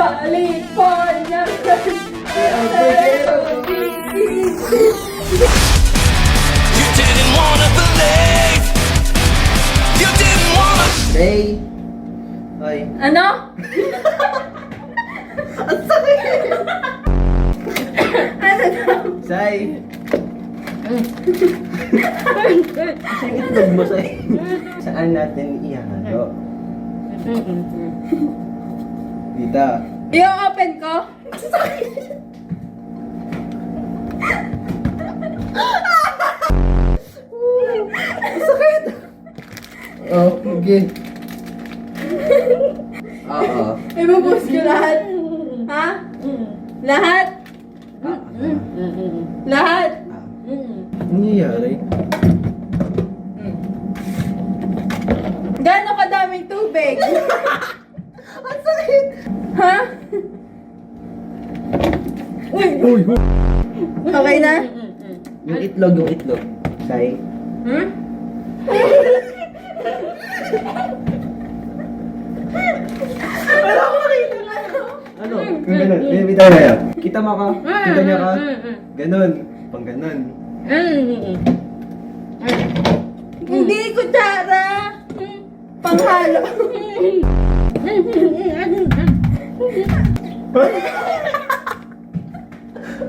California. You didn't wanna believe. You didn't wanna. Day. Ay. Ano? Ano daw? Say. Saan itlog mo, Say? Saan natin ihahalo? Dita. I-open ko? Sakit! Oh, okay. Oo. Ibubus ko lahat. Ha? Lahat? Lahat? Ano nangyayari? Gano'ng kadaming tubig? Ang sakit! Ha? Uy! Uy! Okay na? Yung itlog. Say. Hmm? Wala ko makita nga. Ano? Kung ganun. Bitaw na yan. Kita mo ka? Kita niya ka? Ganun. Pang ganun. Hindi kutsara. Panghalo.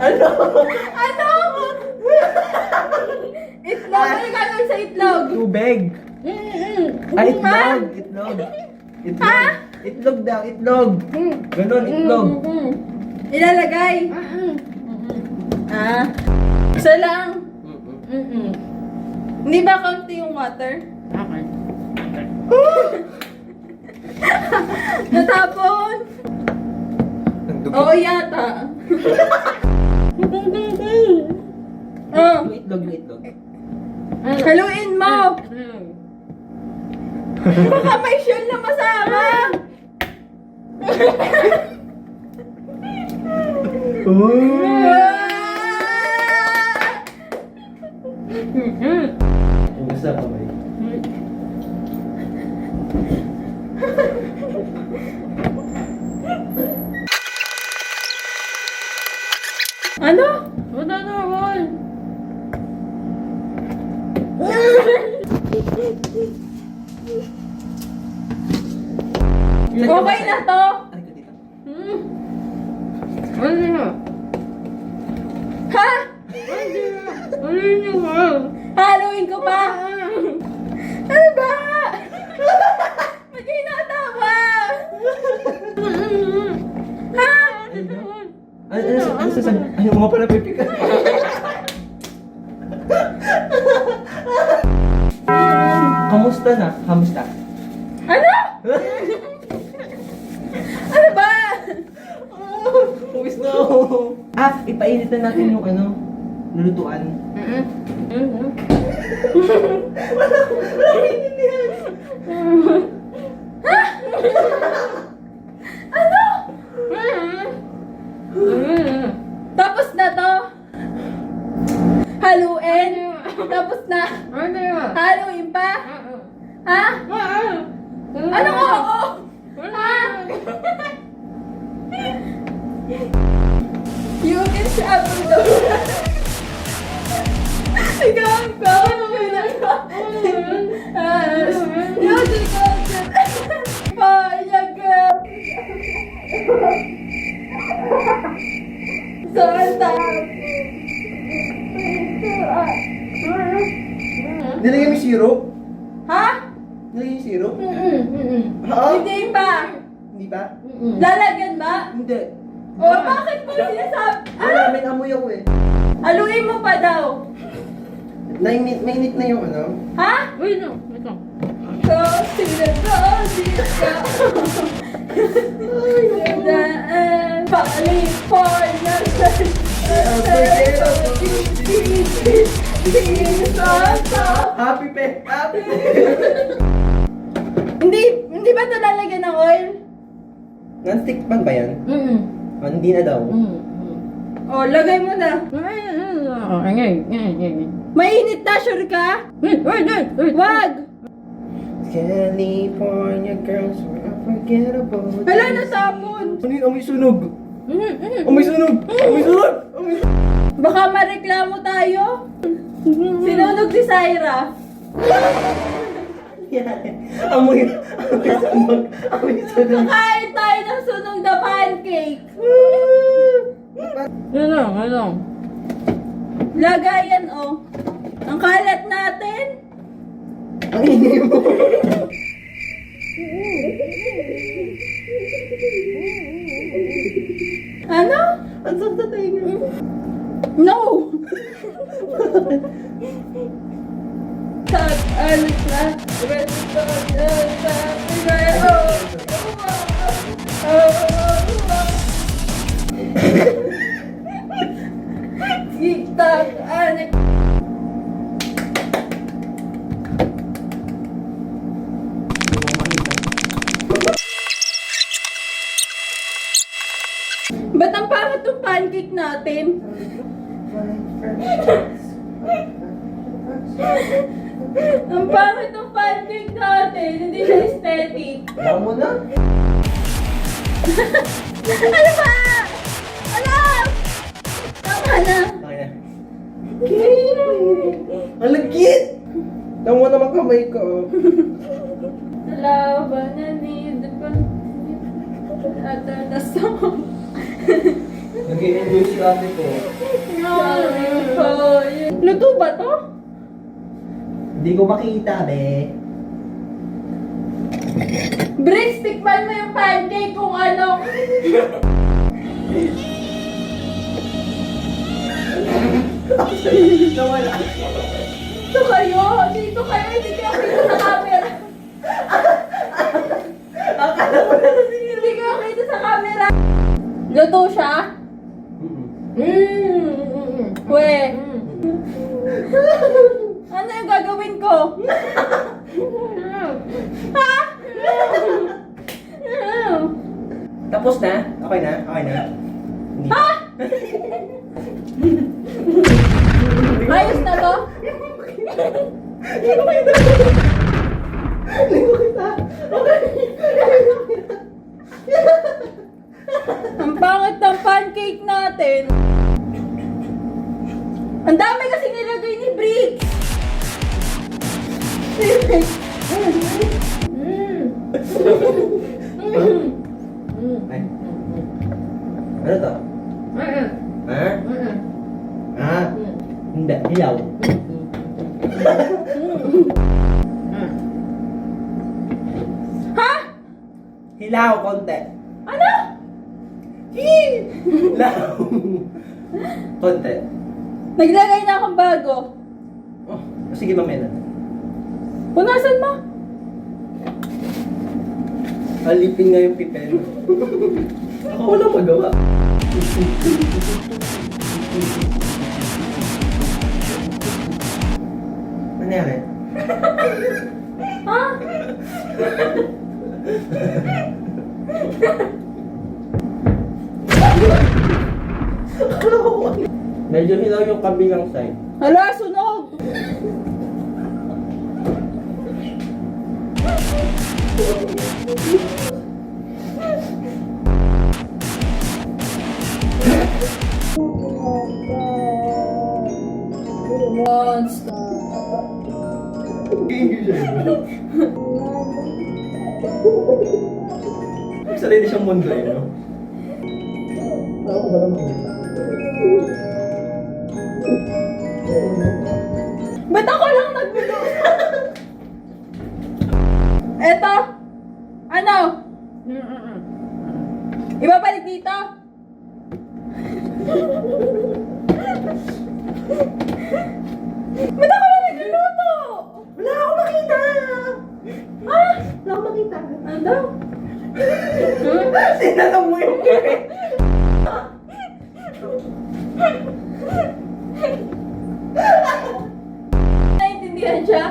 Ano? Ano? Itlog. Ano gagawin sa itlog? Tubig. Ay, itlog. Itlog. Ha? Itlog daw. Itlog. Ganun, itlog. Ilalagay. Ah. Isa lang. Hindi ba kaunti yung water? Okay. Natapon. Ang dugo. Oo yata. Oh. Yung itlog. Haluin mo. Baka may shell na masama. Ang gusto ka ba? Ano? Wala na, Ron. Okay na to. Ay, ka dito. Wala na. Ha? Wala na. Haluin ko pa. Ano ba? Ba't kayo nakatawa? Ha? Ano sasabi? Ayaw mo pala pipika. Kamusta na? Kamusta? Ano? Ano ba? Uwis na ako. Ipainit na natin yung ano, lulutuan. Ano? Tapos na to. Haluin. Tapos na. Haluin pa. Ha? Ano ko? Ha? You can travel daw. Ikaw ang bawal mo na ko. You can go. Fire girl. Saan tayo? Nilagay mo yung syrup? Ha? Nilagay yung syrup? Ha? Hindi ba? Hindi ba? Lalagyan ba? Hindi. O bakit mo sinasabi? Wala, may amoy ako eh. Aluin mo pa daw. Mainit na yung ano. Ha? Wait lang. So, sinasali ka. Daan, California. Happy pe! Happy pe! Hindi ba ito lalagyan ng oil? Non-stick pan ba yan? Oh, hindi na daw. O, lagay mo na. Mainit na, sure ka? Wag! California girls were up Forget about it. Hala, natapon. Ano yun? Amoy sunog! Amoy sunog! Amoy sunog! Amoy sunog! Baka mareklamo tayo. Sinunog si Syra. Amoy sunog! Amoy sunog! Kain tayo ng sunog na pancake. Ano lang, ano lang. Lagayan, oh. Ang kalat natin. Ang ingay mo! Ano? Ang sakit sa tayo. No! Tag, ano na? Tik-tak, anik. Ba't ang pangit ng pancake natin? Ang pangit ng pancake natin, hindi siya aesthetic. Alam mo na? Ano ba? Alam! Tama na. Okay na. Ang lagkit! Alam mo naman kamay ko. Laban na need pa. Ata na song. Nag-i-enjoy si ate ko. Sorry po. Luto ba to? Hindi ko makita, be. Bricks, tikman mo yung pancake kung ano. Nawala. Dito kayo. Dito kayo. Hindi kayo kita sa camera. Hindi kayo kita sa camera. Luto siya? We. Ano yung gagawin ko? Ha? Tapos na? Okay na? Okay na? Hindi. Ha? Ayos na to? Hindi ko kita. Hindi ko kita. Ang pangit ng pancake natin. Ang dami kasi nilagay ni Brick. Ay. Ano to? Ha? Ha? Hindi. Hilaw. Ha? Hilaw konti. Ano? Hilaw. Konti. Naglagay na akong bago. Oh, sige mamaya na. Punasan mo. Alipin nga yung pipel. Ako walang magawa. Ano yan? Ha? Medyo hilaw yung kabilang side. Hala, sunog. Monster. Sarili siyang mundo eh, no? Ba't ako lang nagbigo? Eto. Ano? Ibabalik dito. Ba't ako lang nagluluto? Wala akong makita. Ah? Wala akong makita. Ano daw? Sinanong mo yung kare. Naintindihan siya?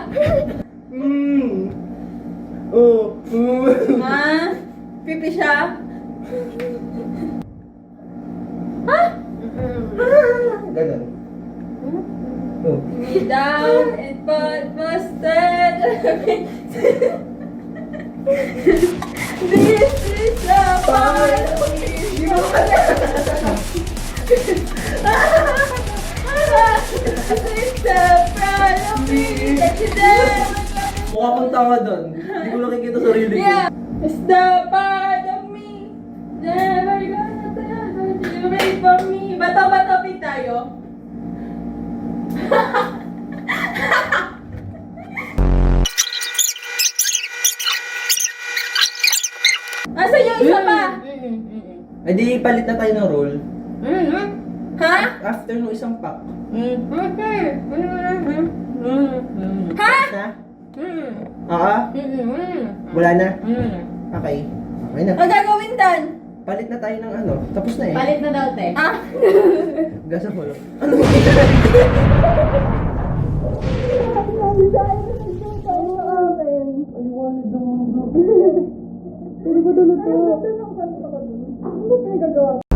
Oh. Ha? Pipi siya? Ha? Ganun. Oh. Me down and but busted. This is the part of me. This is the part of me that you never Mukha kang tanga doon. Hindi ko nakikita sarili ko. Yeah, it's the part of me. Never gonna tell you wait for me. Bato-bato tayo. Asan yung isa pa? Eh di palit na tayo ng role. Ha? After nung isang pack. Ha? Na? Oo? Wala na? Okay. Okay na. Ang gagawin dan? Palit na tayo ng ano. Tapos na eh. Palit na daw, te. Ah? Gasa ko. Ano? Pwede ko dulot to. Ano pinagagawa?